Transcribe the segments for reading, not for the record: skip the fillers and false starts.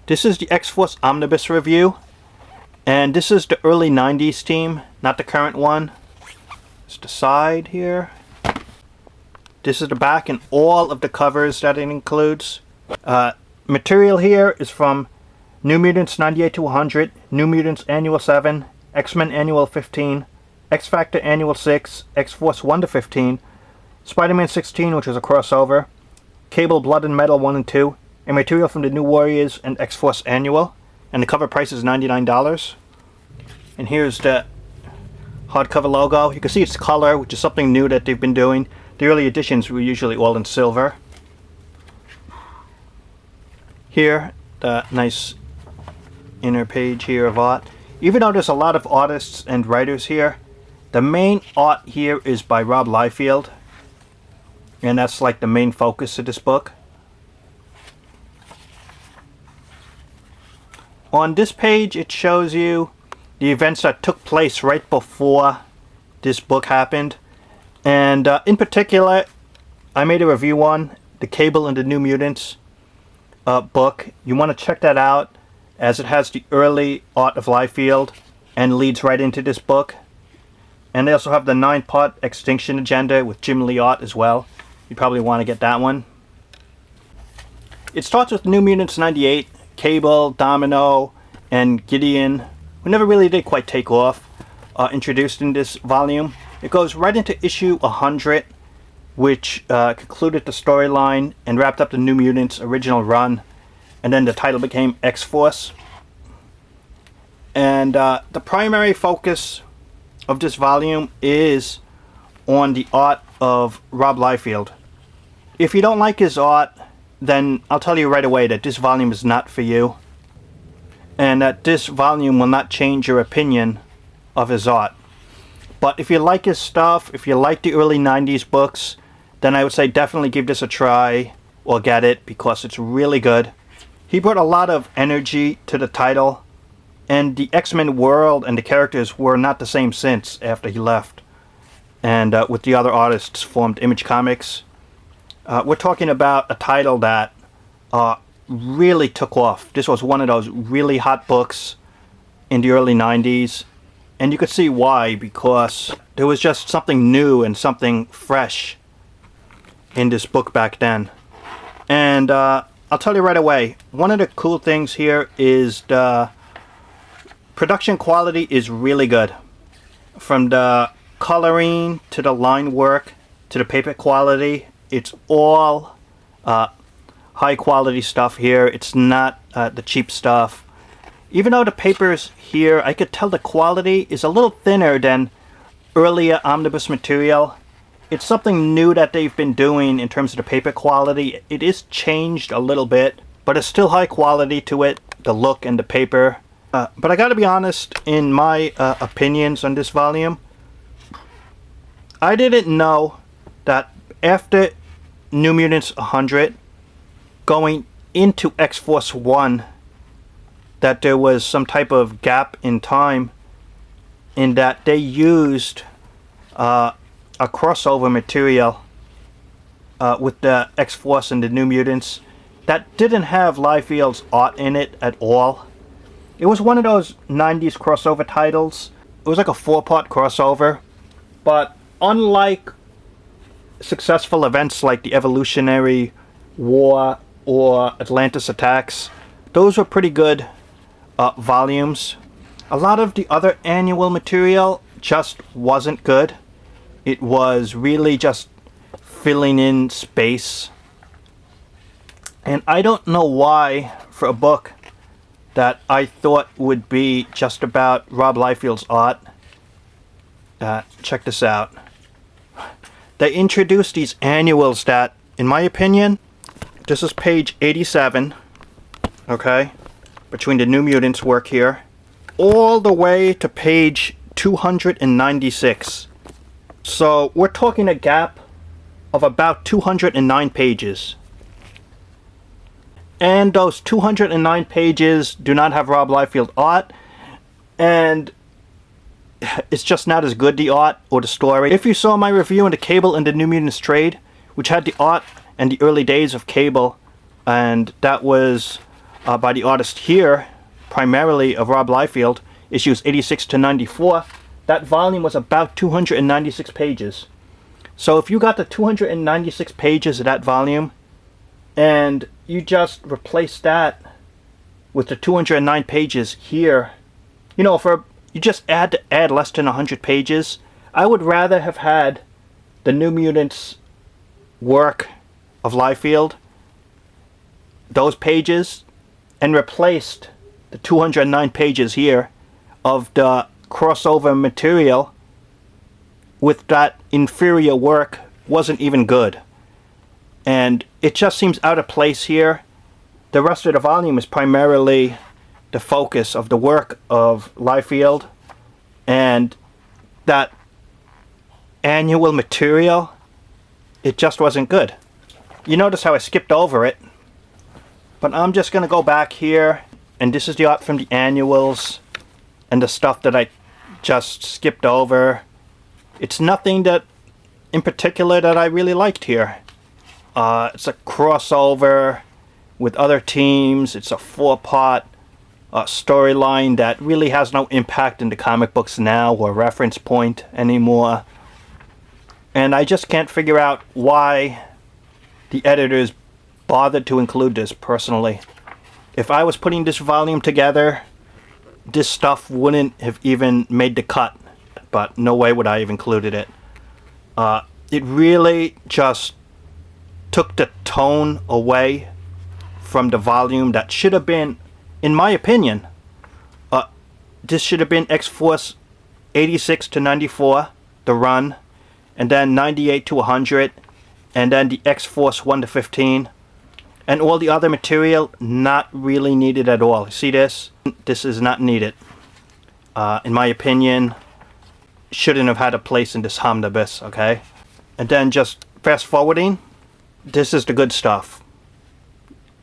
This is the X-Force Omnibus review, and this is the early 90s team, not the current one. It's the side here. This is the back and all of the covers that it includes. Material here is from New Mutants 98 to 100, New Mutants Annual 7, X-Men Annual 15, X-Factor Annual 6, X-Force 1 to 15, Spider-Man 16, which was a crossover, Cable Blood and Metal 1 and 2, and material from the New Warriors and X-Force Annual, and the cover price is $99. And here's the hardcover logo. You can see its color, which is something new that they've been doing. The early editions were usually all in silver. Here, the nice inner page here of art. Even though there's a lot of artists and writers here, the main art here is by Rob Liefeld, and that's like the main focus of this book. On this page, it shows you the events that took place right before this book happened. And in particular, I made a review on the Cable and the New Mutants book. You want to check that out, as it has the early art of Liefeld and leads right into this book. And they also have the 9-part Extinction Agenda with Jim Lee art as well. You probably want to get that one. It starts with New Mutants 98. Cable, Domino, and Gideon, who never really did quite take off, introduced in this volume. It goes right into issue 100, which concluded the storyline and wrapped up the New Mutants original run, and then the title became X-Force. And the primary focus of this volume is on the art of Rob Liefeld. If you don't like his art, then I'll tell you right away that this volume is not for you, and that this volume will not change your opinion of his art. But if you like his stuff, if you like the early 90s books, then I would say definitely give this a try or get it, because it's really good. He brought a lot of energy to the title, and the X-Men world and the characters were not the same since after he left, and with the other artists formed Image Comics. We're talking about a title that really took off. This was one of those really hot books in the early 90s. And you could see why, because there was just something new and something fresh in this book back then. And I'll tell you right away, one of the cool things here is the production quality is really good. From the coloring to the line work to the paper quality, it's all high quality stuff here. It's not the cheap stuff. Even though the papers here, I could tell the quality is a little thinner than earlier omnibus material. It's something new that they've been doing in terms of the paper quality. It is changed a little bit, but it's still high quality to it, the look and the paper. But I gotta be honest, in my opinions on this volume, I didn't know that after New Mutants 100, going into X-Force 1, that there was some type of gap in time in that they used a crossover material with the X-Force and the New Mutants that didn't have Liefeld's art in it at all. It was one of those 90s crossover titles. It was like a 4-part crossover, but unlike successful events like the Evolutionary War or Atlantis Attacks, those were pretty good volumes. A lot of the other annual material just wasn't good. It was really just filling in space. And I don't know why, for a book that I thought would be just about Rob Liefeld's art, check this out. They introduced these annuals that, in my opinion, this is page 87, okay, between the New Mutants work here, all the way to page 296. So we're talking a gap of about 209 pages. And those 209 pages do not have Rob Liefeld art, and it's just not as good, the art or the story. If you saw my review on the Cable and the New Mutants trade, which had the art and the early days of Cable, and that was by the artist here, primarily of Rob Liefeld, issues 86 to 94, that volume was about 296 pages. So if you got the 296 pages of that volume, and you just replace that with the 209 pages here, you know, for you just add less than 100 pages, I would rather have had the New Mutants work of Liefeld, those pages, and replaced the 209 pages here of the crossover material with that inferior work. Wasn't even good. And it just seems out of place here. The rest of the volume is primarily the focus of the work of Liefeld, and that annual material, it just wasn't good. You notice how I skipped over it, but I'm just going to go back here, and this is the art from the annuals and the stuff that I just skipped over. It's nothing that in particular that I really liked here. It's a crossover with other teams. It's a 4-part storyline that really has no impact in the comic books now or reference point anymore. And I just can't figure out why the editors bothered to include this personally. If I was putting this volume together, this stuff wouldn't have even made the cut, but no way would I have included it. It really just took the tone away from the volume that should have been, in my opinion, this should have been X-Force 86 to 94, the run, and then 98 to 100, and then the X-Force 1 to 15, and all the other material not really needed at all. See this? This is not needed. In my opinion, shouldn't have had a place in this omnibus, okay? And then just fast forwarding, this is the good stuff.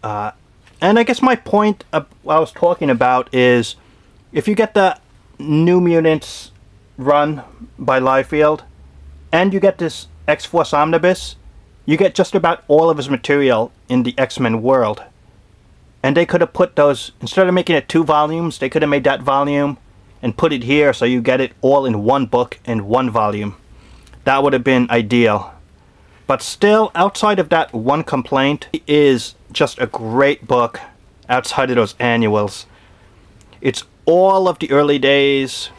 And I guess my point I was talking about is, if you get the New Mutants run by Liefeld, and you get this X-Force Omnibus, you get just about all of his material in the X-Men world. And they could have put those, instead of making it 2 volumes, they could have made that volume and put it here so you get it all in one book in one volume. That would have been ideal. But still, outside of that one complaint, it is just a great book outside of those annuals. It's all of the early days,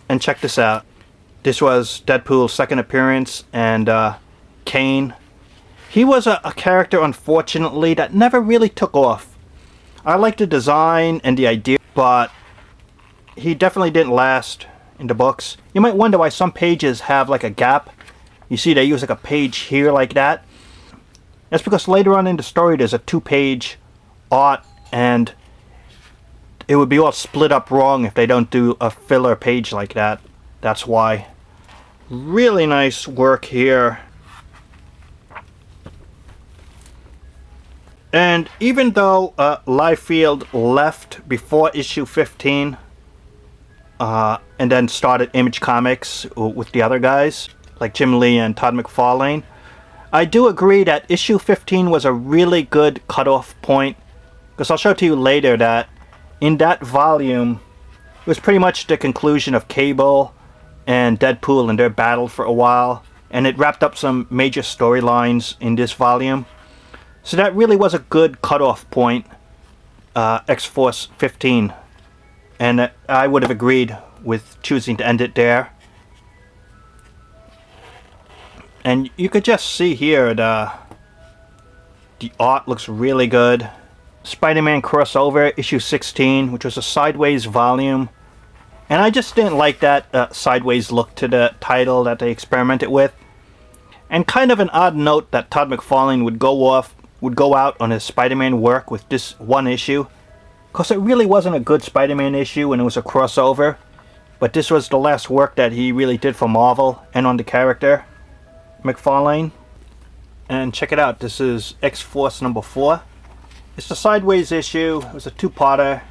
and check this out. This was Deadpool's second appearance, and Kane. He was a character, unfortunately, that never really took off. I liked the design and the idea, but he definitely didn't last in the books. You might wonder why some pages have like a gap. You see they use like a page here like that. That's because later on in the story there's a 2-page art, and it would be all split up wrong if they don't do a filler page like that. That's why. Really nice work here. And even though Liefeld left before issue 15 and then started Image Comics with the other guys like Jim Lee and Todd McFarlane, I do agree that issue 15 was a really good cutoff point, because I'll show to you later that in that volume it was pretty much the conclusion of Cable and Deadpool and their battle for a while, and it wrapped up some major storylines in this volume. So that really was a good cutoff point, X-Force 15, and I would have agreed with choosing to end it there. And you could just see here the art looks really good. Spider-Man crossover, issue 16, which was a sideways volume. And I just didn't like that sideways look to the title that they experimented with. And kind of an odd note that Todd McFarlane would go out on his Spider-Man work with this one issue. Because it really wasn't a good Spider-Man issue and it was a crossover. But this was the last work that he really did for Marvel and on the character, McFarlane. And check it out, this is X-Force number 4. It's the sideways issue. It was a 2-parter.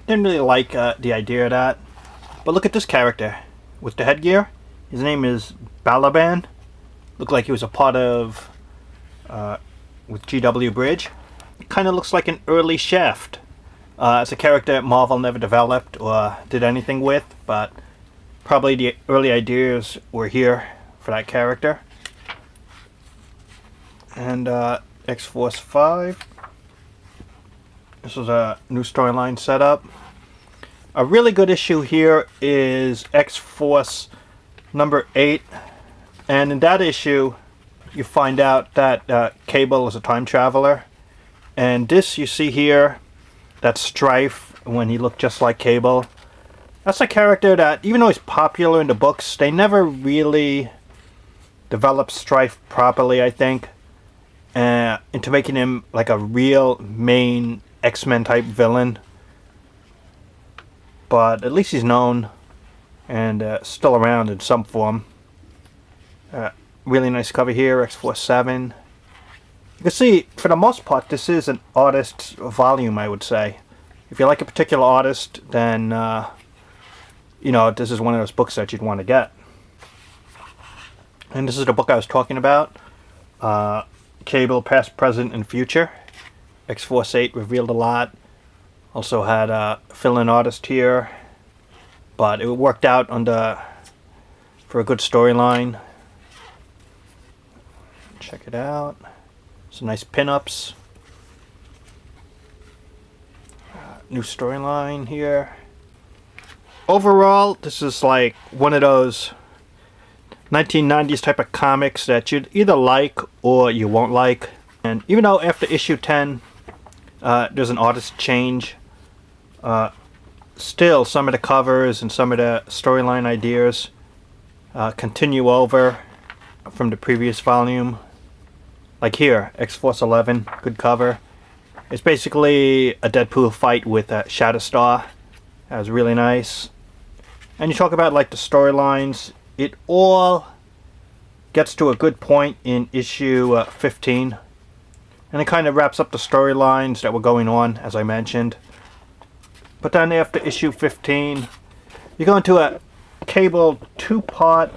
Didn't really like the idea of that. But look at this character with the headgear. His name is Balaban. Looked like he was a part of with GW Bridge. kind of looks like an early Shaft. It's a character Marvel never developed or did anything with, but probably the early ideas were here for that character. And X-Force 5. This is a new storyline setup. A really good issue here is X-Force number 8. And in that issue, you find out that Cable is a time traveler. And this you see here, that's Strife when he looked just like Cable. That's a character that, even though he's popular in the books, they never really developed Strife properly, I think, into making him like a real main X-Men type villain. But at least he's known and still around in some form. Really nice cover here, X-Force 7. You can see, for the most part, this is an artist's volume, I would say. If you like a particular artist, then, you know, this is one of those books that you'd want to get. And this is the book I was talking about. Cable, Past, Present, and Future. X-Force 8 revealed a lot. Also had a fill-in artist here. But it worked out for a good storyline. Check it out. Some nice pin-ups. New storyline here. Overall, this is like one of those 1990s type of comics that you'd either like or you won't like. And even though after issue 10 there's an artist change, still some of the covers and some of the storyline ideas continue over from the previous volume. Like here, X-Force 11, good cover. It's basically a Deadpool fight with Shatterstar. That was really nice. And you talk about like the storylines. It all gets to a good point in issue 15. And it kind of wraps up the storylines that were going on, as I mentioned. But then after issue 15, you go into a Cable 2-part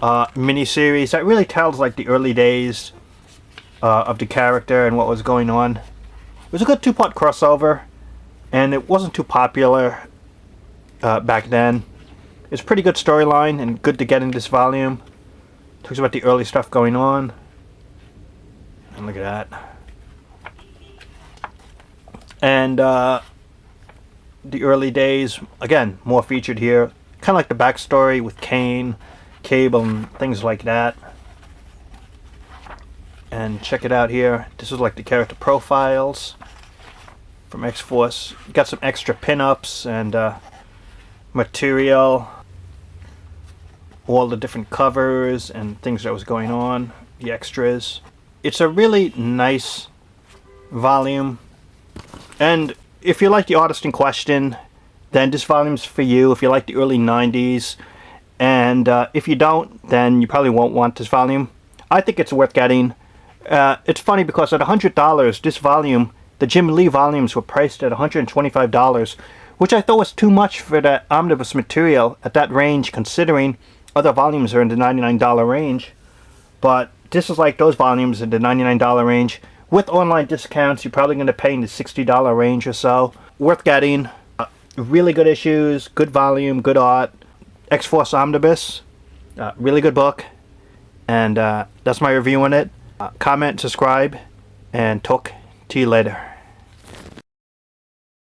miniseries that really tells like the early days of the character and what was going on. It was a good 2-part crossover, and it wasn't too popular back then. It's a pretty good storyline and good to get in this volume. Talks about the early stuff going on. And look at that. And the early days, again, more featured here. Kind of like the backstory with Kane, Cable, and things like that. And check it out here. This is like the character profiles from X-Force. Got some extra pin-ups and material. All the different covers and things that was going on. The extras. It's a really nice volume. And if you like the artist in question, then this volume's for you. If you like the early 90s. And if you don't, then you probably won't want this volume. I think it's worth getting. It's funny because at $100, this volume, the Jim Lee volumes were priced at $125, which I thought was too much for the omnibus material at that range, considering other volumes are in the $99 range. But this is like those volumes in the $99 range. With online discounts, you're probably going to pay in the $60 range or so. Worth getting. Really good issues, good volume, good art. X-Force Omnibus, really good book. And that's my review on it. Comment, subscribe, and talk to you later.